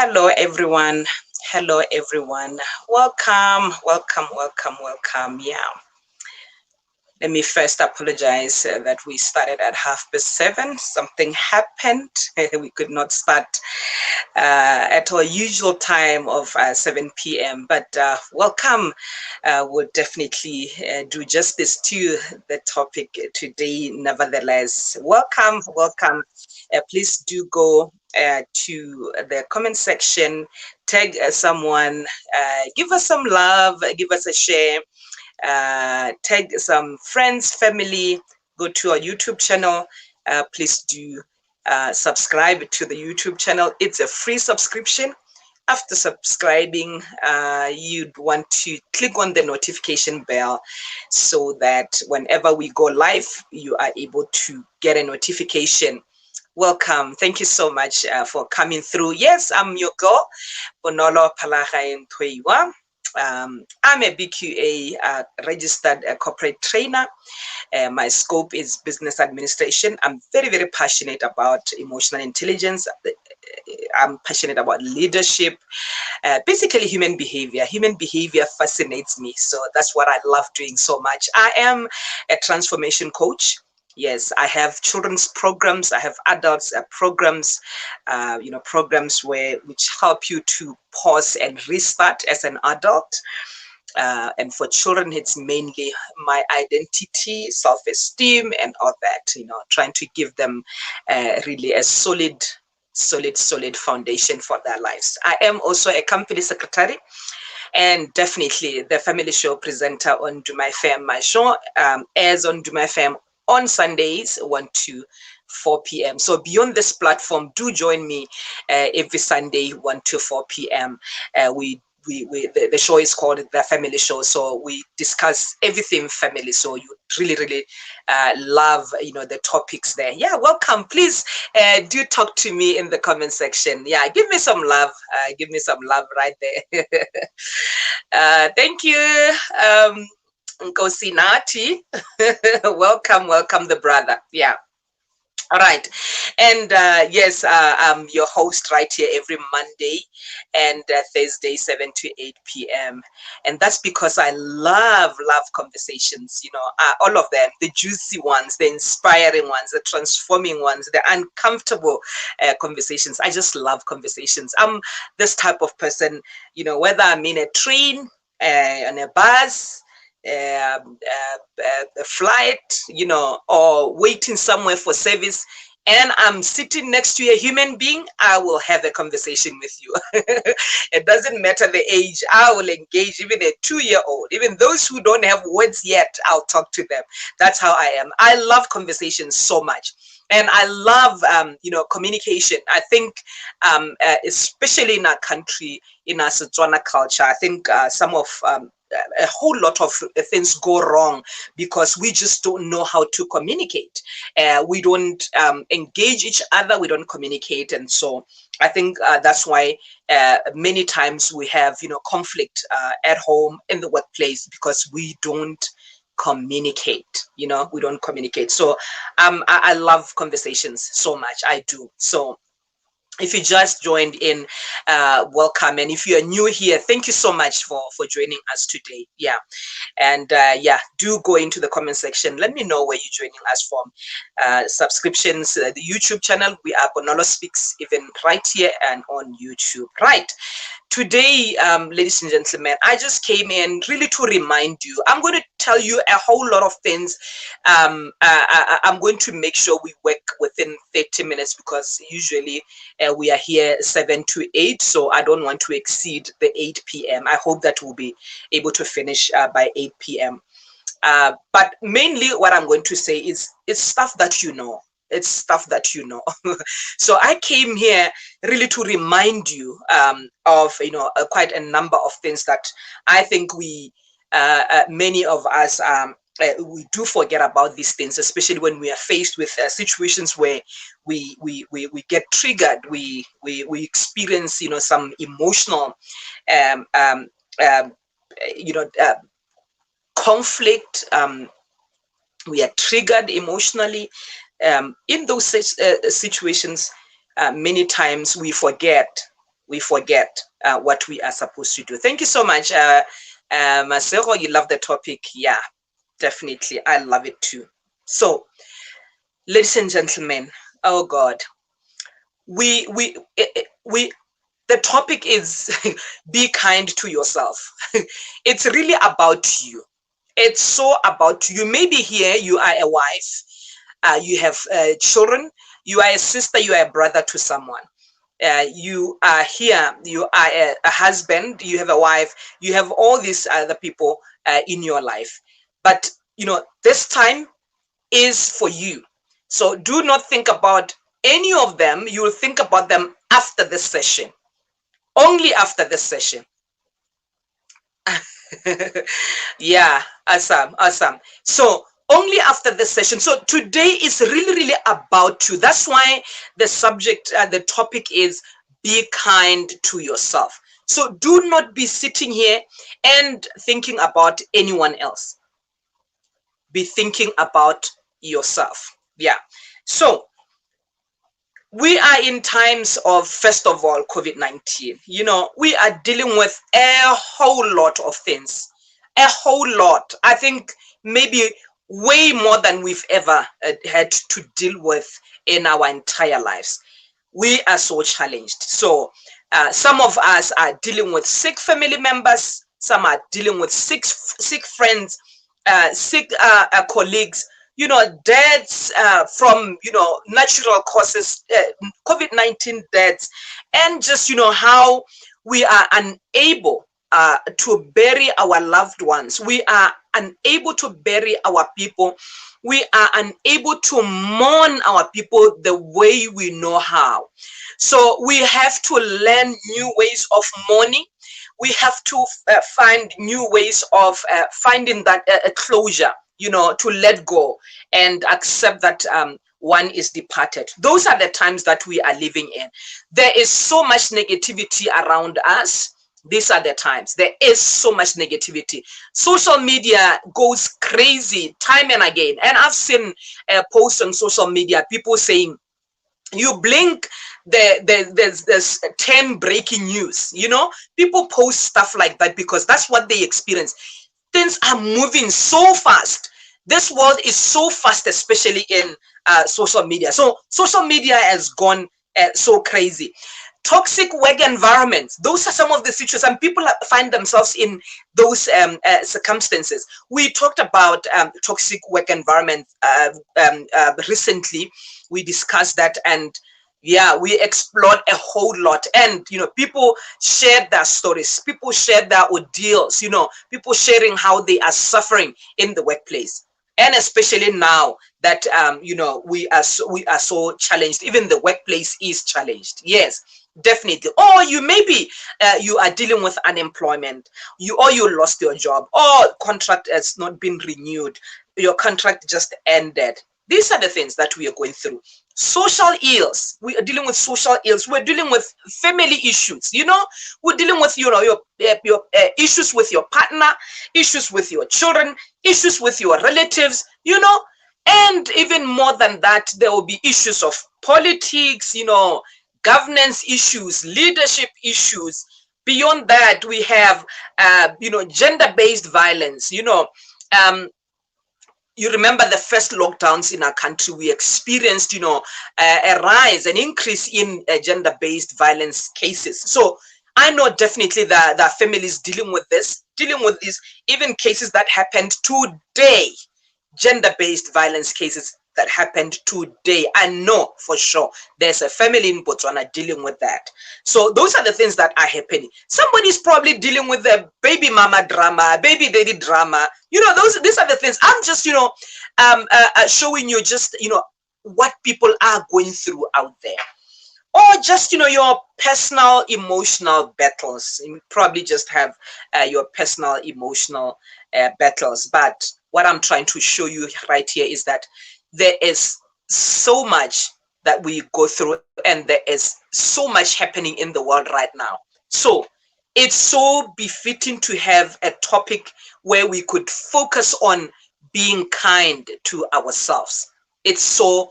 Hello, everyone. Hello, everyone. Welcome, welcome, welcome, welcome. Yeah. Let me first apologize that we started at 7:30. Something happened. We could not start at our usual time of 7 p.m. But welcome. We'll definitely do justice to the topic today. Nevertheless, welcome, welcome. Please do go to the comment section, tag someone, give us some love, give us a share. Tag some friends, family, go to our YouTube channel. Please do subscribe to the YouTube channel. It's a free subscription. After subscribing, you'd want to click on the notification bell so that whenever we go live, you are able to get a notification. Welcome. Thank you so much for coming through. Yes, I'm your girl, Bonolo Palagaen Toiwa. I'm a BQA registered corporate trainer. My scope is business administration. I'm very, very passionate about emotional intelligence. I'm passionate about leadership, basically human behavior. Human behavior fascinates me. So that's what I love doing so much. I am a transformation coach. Yes, I have children's programs. I have adults programs, programs which help you to pause and restart as an adult. And for children, it's mainly my identity, self-esteem, and all that. Trying to give them really a solid foundation for their lives. I am also a company secretary. And definitely the family show presenter on Do My Fam. My show airs on Do My Fam on Sundays, 1 to 4 p.m. So beyond this platform, do join me every Sunday, 1 to 4 p.m. The show is called The Family Show. So we discuss everything family. So you really love, the topics there. Yeah, welcome. Please do talk to me in the comment section. Yeah, give me some love. Give me some love right there. Thank you. Nkosi Nati. welcome the brother. Yeah. All right. And yes, I'm your host right here every Monday and Thursday, 7 to 8 p.m. And that's because I love conversations, all of them, the juicy ones, the inspiring ones, the transforming ones, the uncomfortable conversations. I just love conversations. I'm this type of person, whether I'm in a train, on a bus, a flight, or waiting somewhere for service, and I'm sitting next to a human being, I will have a conversation with you. It doesn't matter the age. I will engage even a 2-year-old, even those who don't have words yet, I'll talk to them. That's how I am. I love conversations so much. And I love, communication. I think, especially in our country, in our Setswana culture, I think some of a whole lot of things go wrong because we just don't know how to communicate. We don't engage each other. We don't communicate. And so I think that's why many times we have, conflict at home, in the workplace, because we don't communicate. We don't communicate. So I love conversations so much. I do. So if you just joined in, welcome. And if you are new here, thank you so much for joining us today. Yeah. And do go into the comment section. Let me know where you're joining us from. Subscriptions, the YouTube channel, we are Bonolo Speaks, even right here and on YouTube. Right. Today, ladies and gentlemen, I just came in really to remind you. I'm going to tell you a whole lot of things. I'm going to make sure we work within 30 minutes because usually we are here 7 to 8. So I don't want to exceed the 8 p.m. I hope that we'll be able to finish by 8 p.m. But mainly what I'm going to say is it's stuff that you know. It's stuff that you know. So I came here really to remind you of quite a number of things that I think we many of us we do forget about these things, especially when we are faced with situations where we get triggered, we experience some emotional conflict. We are triggered emotionally. In those situations, many times we forget we forget what we are supposed to do. Thank you so much. Masero, you love the topic. Yeah, definitely. I love it too. So, ladies and gentlemen, oh God, we the topic is be kind to yourself. It's really about you. It's so about you. Maybe here you are a wife, you have children, you are a sister, you are a brother to someone. You are here, you are a husband, you have a wife, you have all these other people in your life. But this time is for you. So do not think about any of them. You will think about them after this session, only after this session. Yeah, awesome. So only after this session. So today is really about you. That's why the subject, the topic is be kind to yourself. So do not be sitting here and thinking about anyone else. Be thinking about yourself. Yeah. So we are in times of, first of all, COVID-19. We are dealing with a whole lot of things, a whole lot. I think maybe way more than we've ever had to deal with in our entire lives. We are so challenged. So some of us are dealing with sick family members. Some are dealing with sick friends, sick colleagues, deaths from, natural causes, COVID-19 deaths, and just, how we are unable to bury our loved ones. We are unable to bury our people. We are unable to mourn our people the way we know how. So we have to learn new ways of mourning. We have to find new ways of finding that closure, to let go and accept that one is departed. Those are the times that we are living in. There is so much negativity around us. These are the times. There is so much negativity. Social media goes crazy time and again. And I've seen posts on social media, people saying, you blink, there's 10 breaking news. People post stuff like that because that's what they experience. Things are moving so fast. This world is so fast, especially in social media. So social media has gone so crazy. Toxic work environments. Those are some of the situations, and people find themselves in those circumstances. We talked about toxic work environment recently. We discussed that, and yeah, we explored a whole lot. And people shared their stories, people shared their ordeals, people sharing how they are suffering in the workplace. And especially now that we are so challenged. Even the workplace is challenged. Yes, definitely. Or you maybe you are dealing with unemployment, you lost your job, or contract has not been renewed, your contract just ended. These are the things that we are going through. Social ills. We are dealing with social ills. We're dealing with family issues. We're dealing with your issues with your partner, issues with your children, issues with your relatives. And even more than that, there will be issues of politics. Governance issues, leadership issues. Beyond that, we have gender-based violence. You remember the first lockdowns in our country, we experienced, a rise, an increase in gender-based violence cases. So I know definitely that the families dealing with these, even cases that happened today, gender-based violence cases that happened today. I know for sure there's a family in Botswana dealing with that. So those are the things that are happening. Somebody's probably dealing with the baby mama drama, baby daddy drama. These are the things. I'm just, showing you just, what people are going through out there. Or just, your personal emotional battles. You probably just have your personal emotional battles. But what I'm trying to show you right here is that there is so much that we go through, and there is so much happening in the world right now. So it's so befitting to have a topic where we could focus on being kind to ourselves. It's so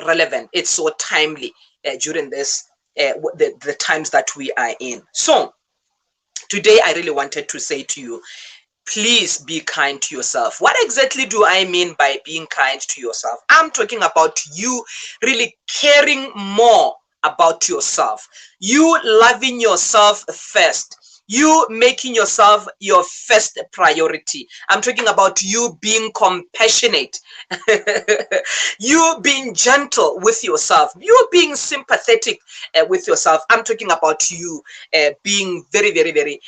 relevant. It's so timely during this the times that we are in. So today I really wanted to say to you, please be kind to yourself. What exactly do I mean by being kind to yourself? I'm talking about you really caring more about yourself, you loving yourself first, you making yourself your first priority. I'm talking about you being compassionate, you being gentle with yourself, you being sympathetic with yourself. I'm talking about you being very, very, very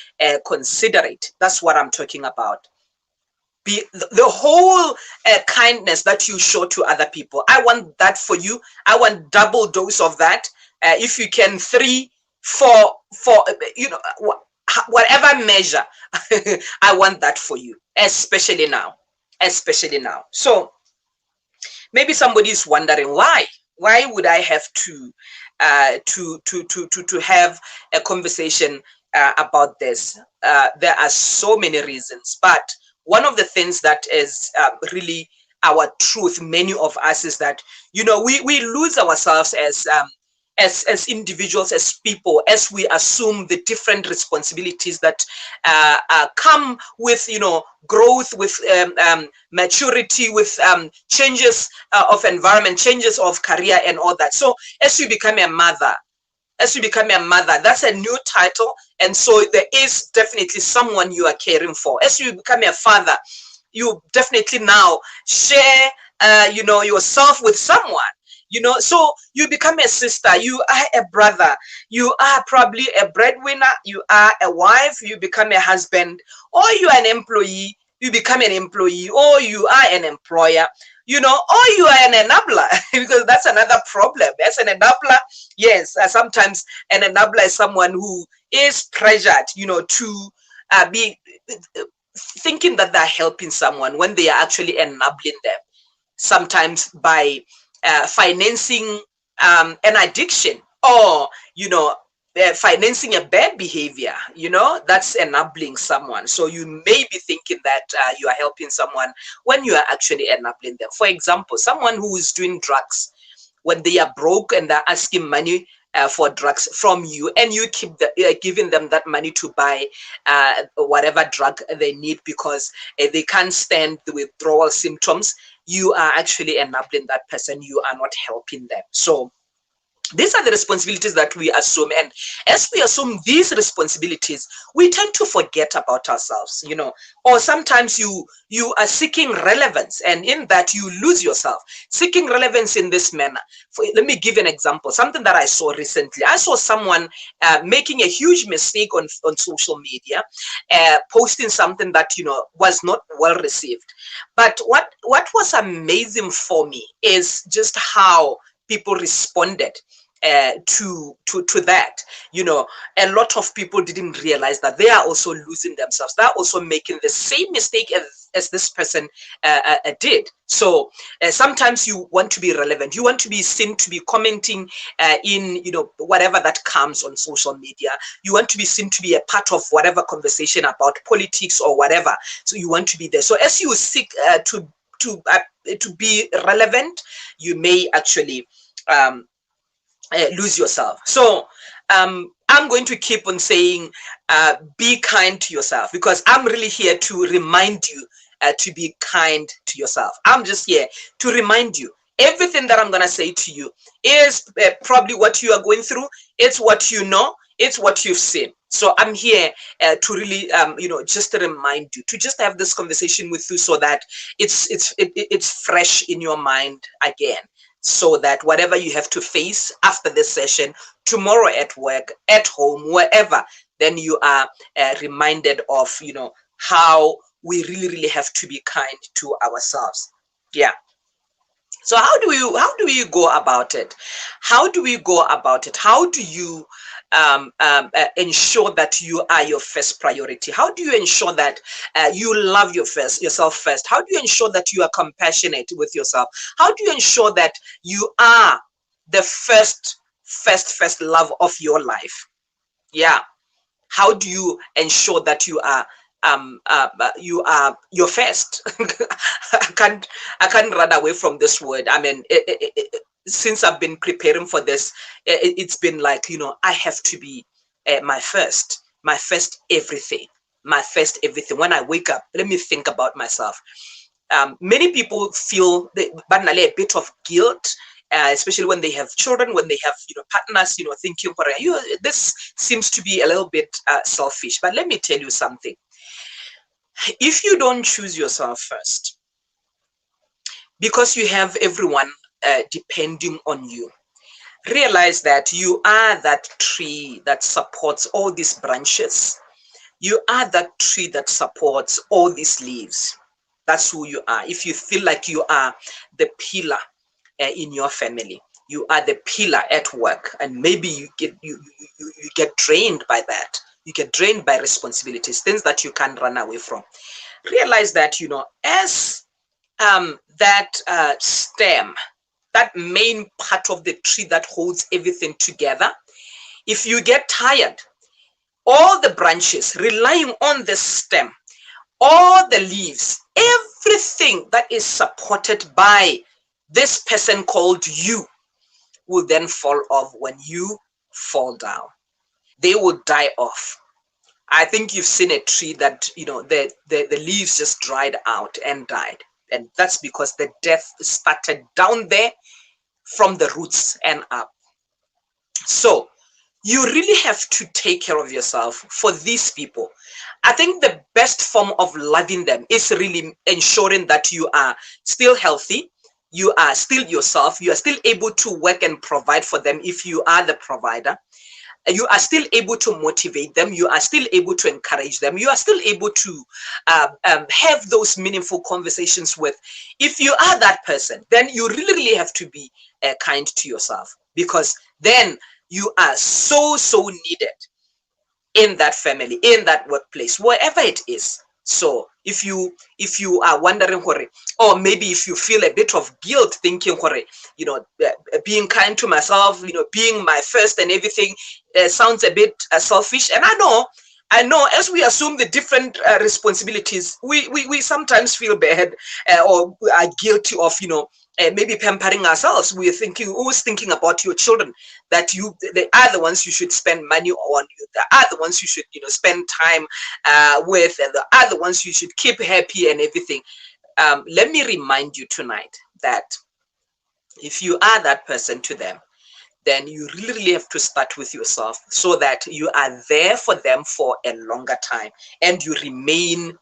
considerate. That's what I'm talking about. Be the whole kindness that you show to other people. I want that for you. I want double dose of that. If you can, 3, 4, you know, whatever measure. I want that for you, especially now, so maybe somebody is wondering why would I have to have a conversation about this. There are so many reasons, but one of the things that is really our truth, many of us, is that, you know, we lose ourselves as individuals, as people, as we assume the different responsibilities that come with, you know, growth, with maturity, with changes of environment, changes of career and all that. So as you become a mother, that's a new title, and so there is definitely someone you are caring for. As you become a father, you definitely now share you know, yourself with someone, you know. So you become a sister, you are a brother, you are probably a breadwinner, you are a wife, you become a husband, or you are an employee, you become an employee, or you are an employer, you know, or you are an enabler, because that's another problem. As an enabler, yes, sometimes an enabler is someone who is pressured, you know, to be thinking that they're helping someone when they are actually enabling them, sometimes by financing an addiction, or, you know, financing a bad behavior, you know, that's enabling someone. So you may be thinking that you are helping someone when you are actually enabling them. For example, someone who is doing drugs, when they are broke and they're asking money for drugs from you, and you keep giving them that money to buy whatever drug they need because they can't stand the withdrawal symptoms, you are actually enabling that person. You are not helping them. So these are the responsibilities that we assume, and as we assume these responsibilities, we tend to forget about ourselves, you know. Or sometimes you are seeking relevance, and in that you lose yourself. Seeking relevance in this manner, let me give an example, something that I saw recently. I saw someone making a huge mistake on social media, posting something that, you know, was not well received. But what was amazing for me is just how people responded to that. You know, a lot of people didn't realize that they are also losing themselves. They're also making the same mistake as this person did. So sometimes you want to be relevant. You want to be seen to be commenting in, you know, whatever that comes on social media. You want to be seen to be a part of whatever conversation about politics or whatever. So you want to be there. So as you seek to be relevant, you may actually lose yourself. So I'm going to keep on saying be kind to yourself, because I'm really here to remind you to be kind to yourself. I'm just here to remind you. Everything that I'm going to say to you is probably what you are going through. It's what you know. It's what you've seen. So I'm here to really, you know, just to remind you, to just have this conversation with you, so that it's fresh in your mind again. So that whatever you have to face after this session, tomorrow at work, at home, wherever, then you are reminded of, you know, how we really, really have to be kind to ourselves. Yeah. So how do we go about it? How do we go about it? How do you ensure that you are your first priority? How do you ensure that you love yourself first? How do you ensure that you are compassionate with yourself? How do you ensure that you are the first love of your life? Yeah. How do you ensure that you are your first? I can't run away from this word. I mean, since I've been preparing for this, it's been like, I have to be my first everything, my first everything. When I wake up, let me think about myself. Many people feel a bit of guilt, especially when they have children, when they have partners, thinking, this seems to be a little bit selfish. But let me tell you something. If you don't choose yourself first, because you have everyone depending on you, realize that you are that tree that supports all these branches. You are that tree that supports all these leaves. That's who you are. If you feel like you are the pillar in your family, you are the pillar at work, and maybe you get drained by that. You get drained by responsibilities, things that you can't run away from. Realize that as that stem, that main part of the tree that holds everything together, if you get tired, all the branches relying on the stem, all the leaves, everything that is supported by this person called you will then fall off when you fall down. They will die off. I think you've seen a tree that, the leaves just dried out and died. And that's because the death started down there from the roots and up. So you really have to take care of yourself for these people. I think the best form of loving them is really ensuring that you are still healthy, you are still yourself, you are still able to work and provide for them if you are the provider. You are still able to motivate them, you are still able to encourage them, you are still able to have those meaningful conversations with. If you are that person, then you really have to be kind to yourself, because then you are so needed in that family, in that workplace, wherever it is. So if you are wondering, or maybe if you feel a bit of guilt thinking, being kind to myself, being my first and everything sounds a bit selfish. And I know as we assume the different responsibilities, we sometimes feel bad or are guilty of, maybe pampering ourselves. We're always thinking about your children, that they are the ones you should spend money on, they are the ones you should, spend time with, and they are the ones you should keep happy and everything. Let me remind you tonight that if you are that person to them, then you really have to start with yourself, so that you are there for them for a longer time and you remain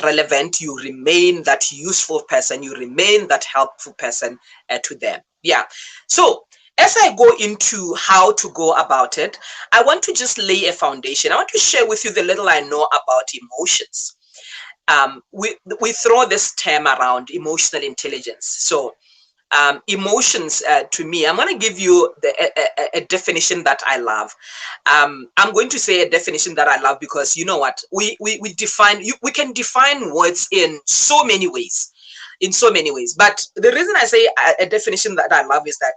relevant, you remain that useful person, you remain that helpful person to them. Yeah. So as I go into how to go about it, I want to just lay a foundation. I want to share with you the little I know about emotions. We throw this term around, emotional intelligence. So emotions, to me, I'm going to give you a definition that I love. I'm going to say a definition that I love because, you know what, we can define words in so many ways, but the reason I say a definition that I love is that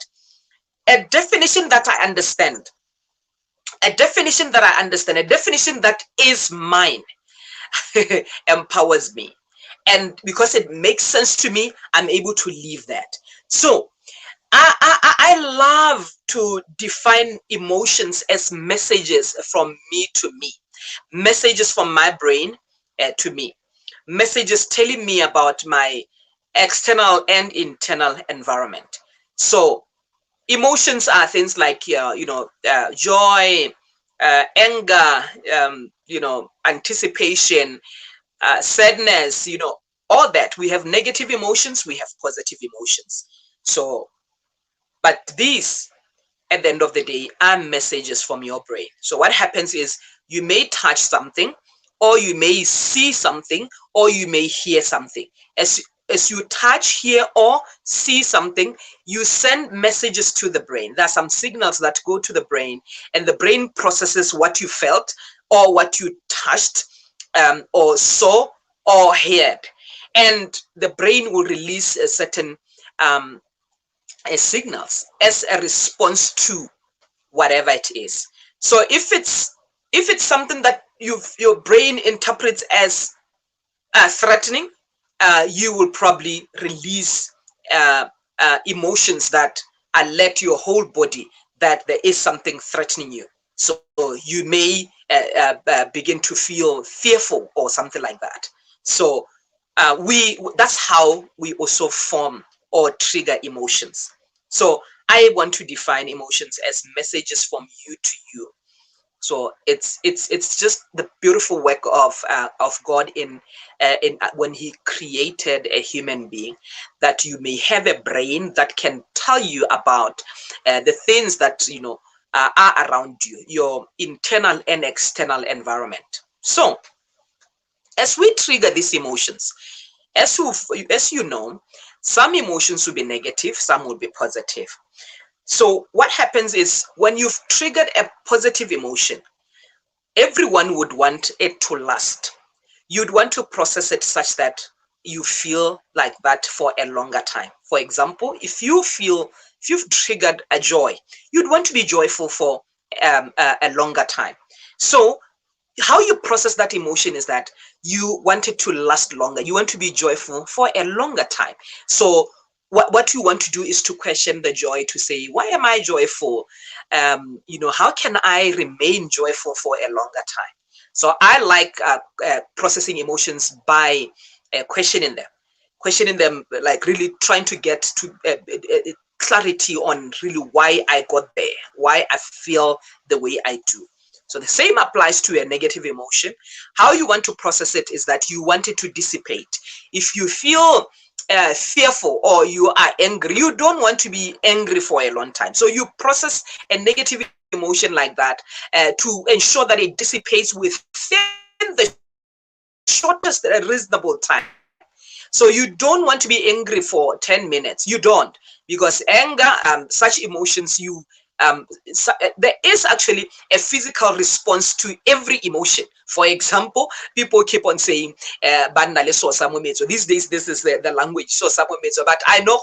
a definition that I understand, a definition that is mine empowers me. And because it makes sense to me, I'm able to leave that. So I love to define emotions as messages from me to me, messages from my brain to me, messages telling me about my external and internal environment. So emotions are things like joy, anger, anticipation, sadness, all that. We have negative emotions, we have positive emotions. So, but these, at the end of the day, are messages from your brain. So what happens is you may touch something, or you may see something, or you may hear something. As you touch, hear, or see something, you send messages to the brain. There are some signals that go to the brain, and the brain processes what you felt, or what you touched, or saw, or heard. And the brain will release a certain signals as a response to whatever it is. So if it's something that your brain interprets as threatening, you will probably release emotions that alert your whole body that there is something threatening you. So you may begin to feel fearful or something like that. So that's how we also form or trigger emotions. So I want to define emotions as messages from you to you. So it's just the beautiful work of God in when He created a human being, that you may have a brain that can tell you about the things that are around you, your internal and external environment. So as we trigger these emotions, as you know, some emotions will be negative, some will be positive. So what happens is, when you've triggered a positive emotion, everyone would want it to last. You'd want to process it such that you feel like that for a longer time. For example, if you've triggered a joy, you'd want to be joyful for a longer time. So how you process that emotion is that you want it to last longer. You want to be joyful for a longer time. So what you want to do is to question the joy, to say, why am I joyful? How can I remain joyful for a longer time? So I like processing emotions by questioning them, like really trying to get to clarity on really why I got there, why I feel the way I do. So the same applies to a negative emotion. How you want to process it is that you want it to dissipate. If you feel fearful or you are angry, you don't want to be angry for a long time. So you process a negative emotion like that to ensure that it dissipates within the shortest reasonable time. So you don't want to be angry for 10 minutes. You don't, because anger, such emotions, there is actually a physical response to every emotion. For example, people keep on saying, these days, this is the language, so but I know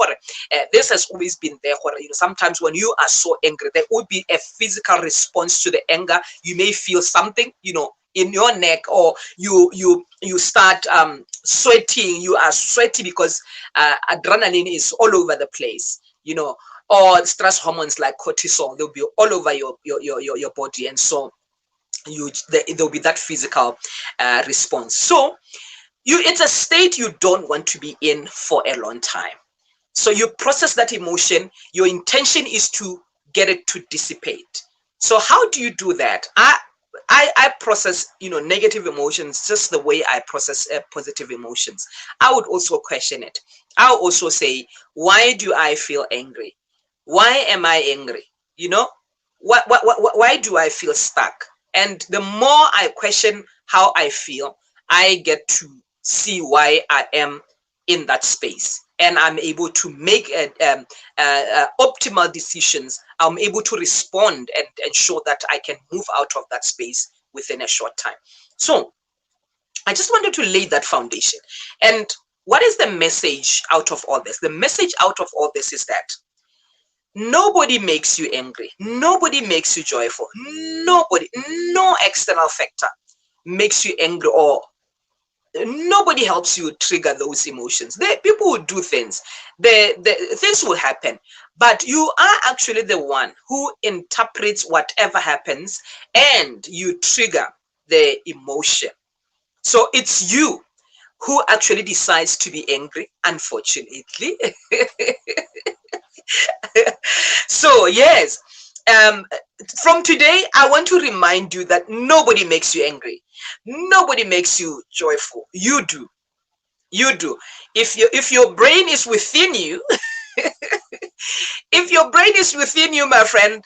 this has always been there. Sometimes when you are so angry, there would be a physical response to the anger. You may feel something, in your neck, or you start sweating. You are sweaty because adrenaline is all over the place, or stress hormones like cortisol, they'll be all over your body, and so there'll be that physical response. So it's a state you don't want to be in for a long time. So you process that emotion. Your intention is to get it to dissipate. So how do you do that? I process negative emotions just the way I process positive emotions. I would also question it. I'll also say, why do I feel angry? Why am I angry? Why do I feel stuck? And the more I question how I feel, I get to see why I am in that space, and I'm able to make optimal decisions. I'm able to respond and ensure that I can move out of that space within a short time. So I just wanted to lay that foundation. And what is the message out of all this? The message out of all this is that nobody makes you angry. Nobody makes you joyful. Nobody, no external factor makes you angry, or nobody helps you trigger those emotions. People will do things. Things will happen, but you are actually the one who interprets whatever happens, and you trigger the emotion. So it's you who actually decides to be angry, unfortunately. So yes, from today, I want to remind you that nobody makes you angry. Nobody makes you joyful. You do. You do. If your brain is within you, if your brain is within you, my friend,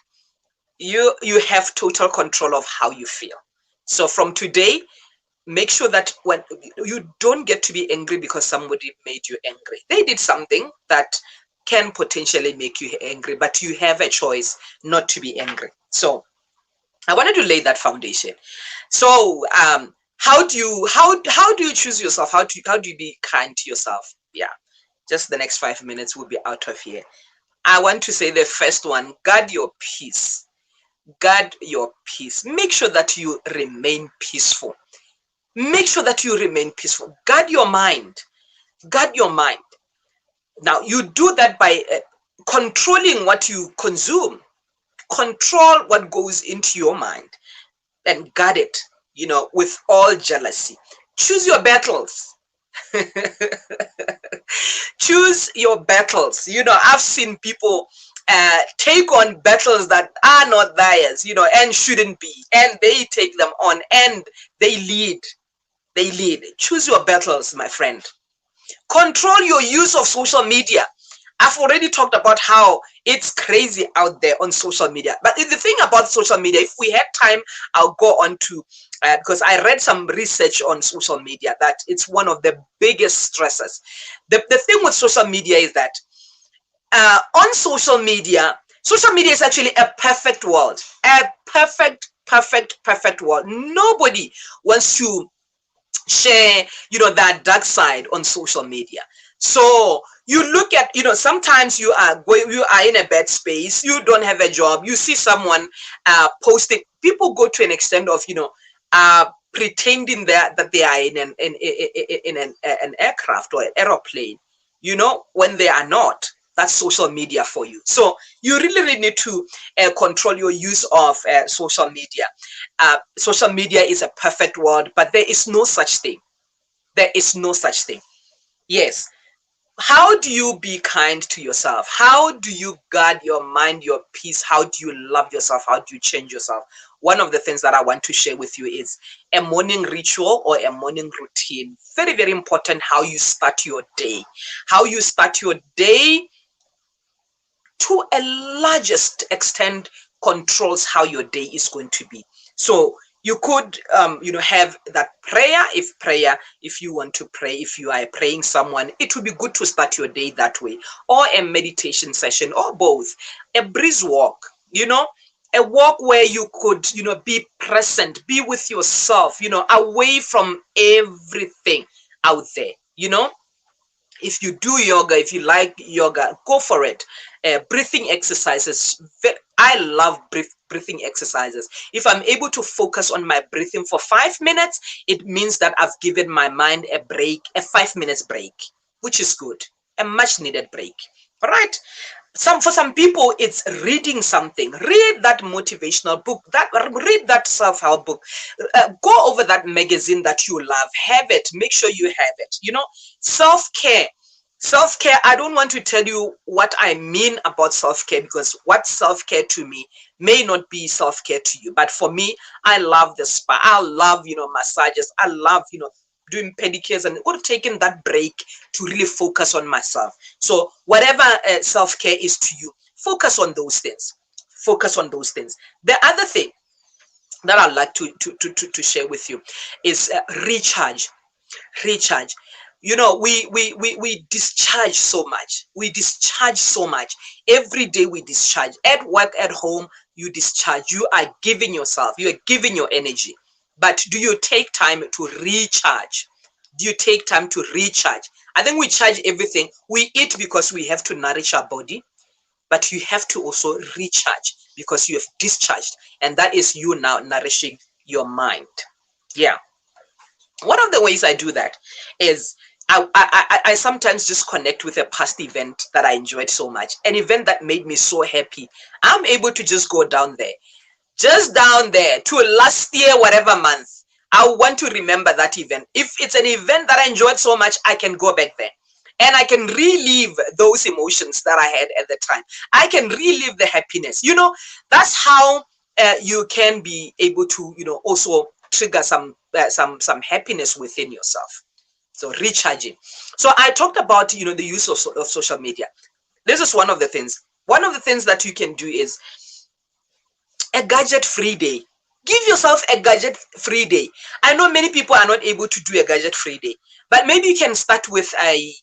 you have total control of how you feel. So from today, make sure that when you don't get to be angry because somebody made you angry. They did something that can potentially make you angry, but you have a choice not to be angry. So I wanted to lay that foundation. So how do you choose yourself? How do you be kind to yourself? Yeah, just the next 5 minutes we'll be out of here. I want to say the first one: guard your peace. Guard your peace. Make sure that you remain peaceful. Make sure that you remain peaceful. Guard your mind. Guard your mind. Now, you do that by controlling what you consume, control what goes into your mind, and guard it, with all jealousy. Choose your battles. Choose your battles. I've seen people take on battles that are not theirs, and shouldn't be, and they take them on and they lead. Choose your battles, my friend. Control your use of social media. I've already talked about how it's crazy out there on social media. But the thing about social media, if we had time, I'll go on to, because I read some research on social media that it's one of the biggest stressors. The thing with social media is that on social media is actually a perfect world. A perfect world. Nobody wants to share, that dark side on social media. So you look at, sometimes you are in a bad space, you don't have a job, you see someone posting. People go to an extent of, pretending that they are in an aircraft or an aeroplane, when they are not. That's social media for you. So you really need to control your use of social media. Social media is a perfect world, but there is no such thing. There is no such thing. Yes. How do you be kind to yourself? How do you guard your mind, your peace? How do you love yourself? How do you change yourself? One of the things that I want to share with you is a morning ritual or a morning routine. Very, very important how you start your day. How you start your day, to a largest extent, controls how your day is going to be. So you could, have that prayer. If you want to pray, if you are praying someone, it would be good to start your day that way, or a meditation session, or both. A breeze walk, a walk where you could, be present, be with yourself, away from everything out there, If you do yoga, if you like yoga, go for it. Breathing exercises. I love breathing exercises. If I'm able to focus on my breathing for 5 minutes, it means that I've given my mind a break, a 5 minutes break, which is good, a much needed break. All right. For some people, it's reading something. Read that motivational book. Read that self-help book. Go over that magazine that you love. Have it. Make sure you have it. Self-care. Self-care, I don't want to tell you what I mean about self-care, because what self-care to me may not be self-care to you. But for me, I love the spa. I love, massages. I love, doing pedicures and taking that break to really focus on myself. So whatever self-care is to you, focus on those things. Focus on those things. The other thing that I'd like to share with you is recharge. Recharge. We discharge so much. We discharge so much. Every day we discharge. At work, at home, you discharge. You are giving yourself. You are giving your energy. But do you take time to recharge? Do you take time to recharge? I think we charge everything. We eat because we have to nourish our body. But you have to also recharge because you have discharged. And that is you now nourishing your mind. Yeah. One of the ways I do that is I sometimes just connect with a past event that I enjoyed so much, an event that made me so happy. I'm able to just go down there to last year, whatever month. I want to remember that event. If it's an event that I enjoyed so much, I can go back there and I can relive those emotions that I had at the time. I can relive the happiness. That's how you can be able to, also trigger some happiness within yourself. So recharging. So I talked about, the use of social media. This is one of the things. One of the things that you can do is a gadget-free day. Give yourself a gadget-free day. I know many people are not able to do a gadget-free day, but maybe you can start with a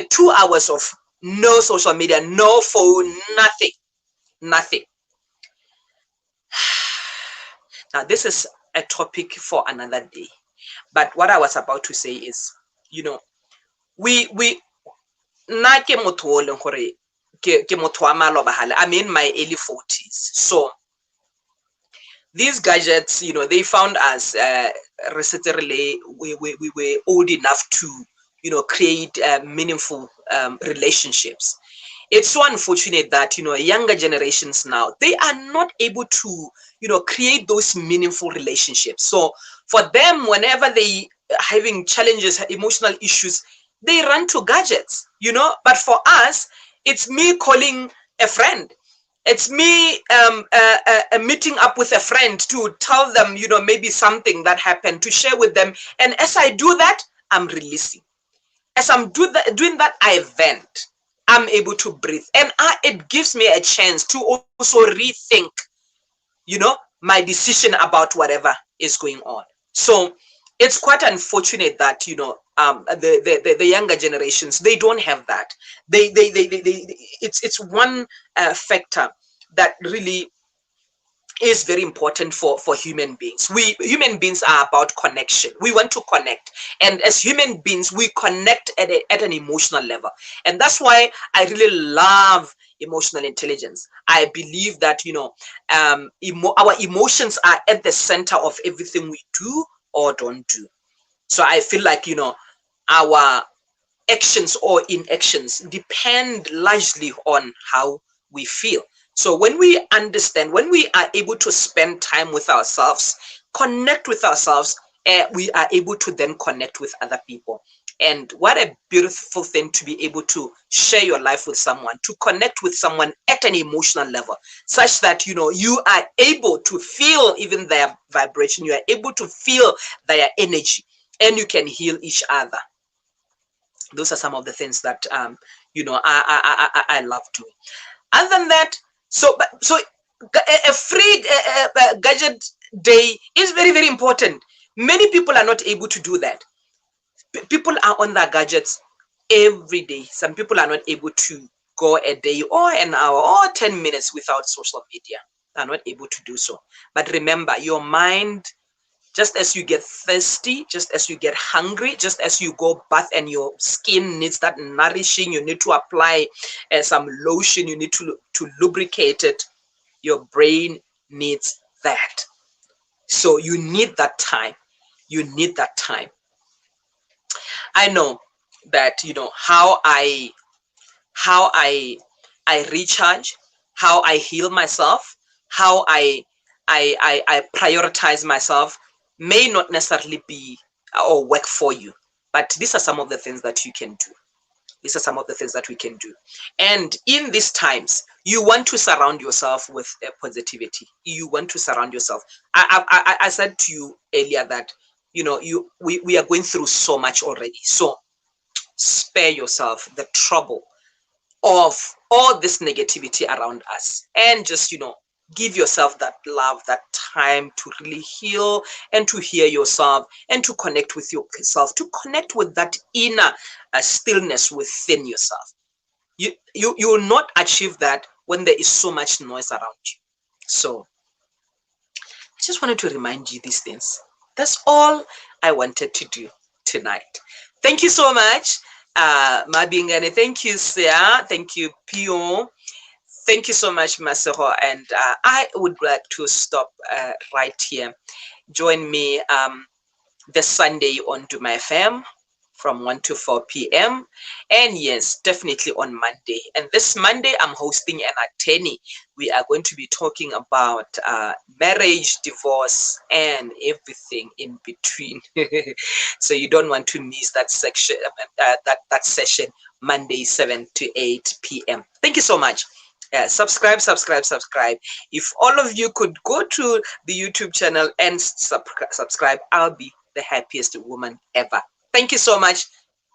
2 hours of no social media, no phone, nothing. Now, this is a topic for another day. But what I was about to say is, I'm in my early 40s. So these gadgets, they found us recently. We were old enough to, create meaningful relationships. It's so unfortunate that, younger generations now, they are not able to, create those meaningful relationships. So for them, whenever they are having challenges, emotional issues, they run to gadgets, but for us, it's me calling a friend. It's me meeting up with a friend to tell them, maybe something that happened, to share with them. And as I do that, I'm releasing. As I'm doing that, I vent. I'm able to breathe. And it gives me a chance to also rethink, my decision about whatever is going on. So it's quite unfortunate that, the younger generations, they don't have that. It's one factor that really is very important for human beings. We human beings are about connection. We want to connect, and as human beings, we connect at an emotional level, and that's why I really love emotional intelligence. I believe that our emotions are at the center of everything we do or don't do. So I feel like our actions or inactions depend largely on how we feel. So when we understand, when we are able to spend time with ourselves, connect with ourselves, we are able to then connect with other people. And what a beautiful thing to be able to share your life with someone, to connect with someone at an emotional level, such that you are able to feel even their vibration, you are able to feel their energy, and you can heal each other. Those are some of the things that I love doing. Other than that, so a free gadget day is very, very important. Many people are not able to do that. People are on their gadgets every day. Some people are not able to go a day or an hour or 10 minutes without social media. They are not able to do so. But remember, your mind, just as you get thirsty, just as you get hungry, just as you go bath and your skin needs that nourishing, you need to apply some lotion, you need to lubricate it, your brain needs that. So you need that time. You need that time. I know that, how I recharge, how I heal myself, how I prioritize myself may not necessarily be or work for you, but these are some of the things that you can do. These are some of the things that we can do. And in these times, you want to surround yourself with positivity. You want to surround yourself. I said to you earlier that we are going through so much already. So spare yourself the trouble of all this negativity around us, and just give yourself that love, that time to really heal and to hear yourself and to connect with yourself, to connect with that inner stillness within yourself. You will not achieve that when there is so much noise around you. So I just wanted to remind you these things. That's all I wanted to do tonight. Thank you so much, Mabingane. Thank you, Sia. Thank you, Pio. Thank you so much, Masero. And I would like to stop right here. Join me this Sunday on Do My FM from 1 to 4 p.m. And yes, definitely on Monday. And this Monday, I'm hosting an attorney. We are going to be talking about marriage, divorce, and everything in between. So you don't want to miss that section, that session, Monday, 7 to 8 p.m. Thank you so much. Subscribe. If all of you could go to the YouTube channel and subscribe, I'll be the happiest woman ever. Thank you so much.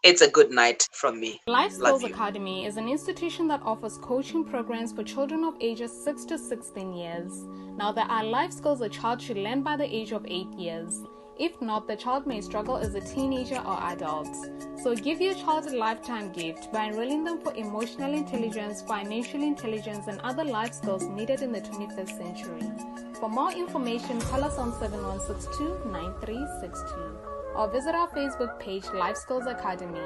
It's a good night from me. Life Skills Academy is an institution that offers coaching programs for children of ages 6 to 16 years. Now, there are life skills a child should learn by the age of 8 years. If not, the child may struggle as a teenager or adult. So give your child a lifetime gift by enrolling them for emotional intelligence, financial intelligence, and other life skills needed in the 21st century. For more information, call us on 7162-9362 or visit our Facebook page, Life Skills Academy.